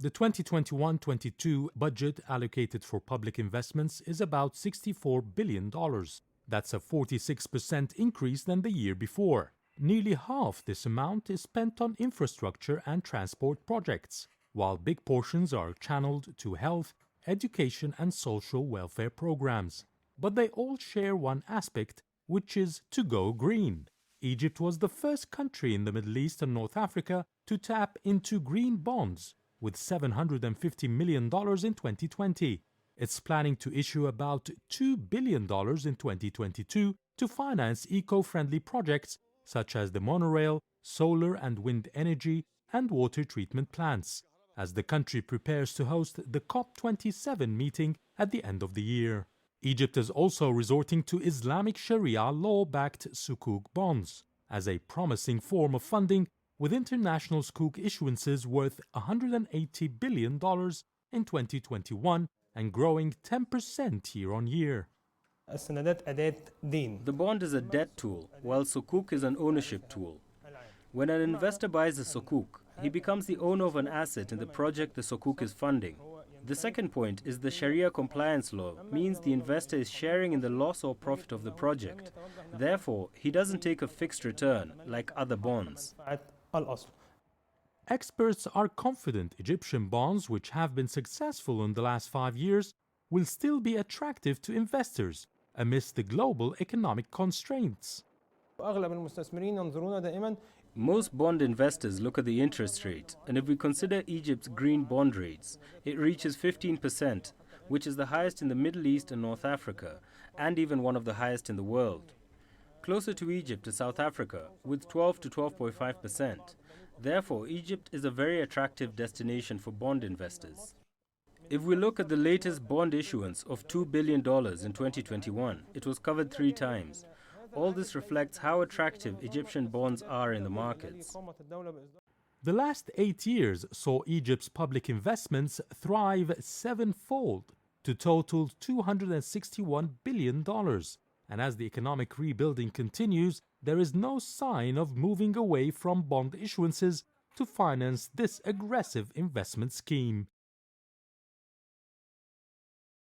The 2021-22 budget allocated for public investments is about $64 billion. That's a 46% increase than the year before. Nearly half this amount is spent on infrastructure and transport projects, while big portions are channeled to health, education, and social welfare programs. But they all share one aspect, which is to go green. Egypt was the first country in the Middle East and North Africa to tap into green bonds, with $750 million in 2020. It's planning to issue about $2 billion in 2022 to finance eco-friendly projects such as the monorail, solar and wind energy, and water treatment plants, as the country prepares to host the COP27 meeting at the end of the year. Egypt is also resorting to Islamic Sharia law-backed sukuk bonds as a promising form of funding, with international sukuk issuances worth $180 billion in 2021 and growing 10% year-on-year. The bond is a debt tool, while sukuk is an ownership tool. When an investor buys a sukuk, he becomes the owner of an asset in the project the sukuk is funding. The second point is the Sharia compliance law means the investor is sharing in the loss or profit of the project. Therefore, he doesn't take a fixed return like other bonds. Experts are confident Egyptian bonds, which have been successful in the last 5 years, will still be attractive to investors amidst the global economic constraints. Most bond investors look at the interest rate, and if we consider Egypt's green bond rates, it reaches 15%, which is the highest in the Middle East and North Africa, and even one of the highest in the world. Closer to Egypt is South Africa, with 12 to 12.5%. Therefore, Egypt is a very attractive destination for bond investors. If we look at the latest bond issuance of $2 billion in 2021, it was covered 3 times. All this reflects how attractive Egyptian bonds are in the markets. The last 8 years saw Egypt's public investments thrive 7-fold to total $261 billion. And as the economic rebuilding continues, there is no sign of moving away from bond issuances to finance this aggressive investment scheme.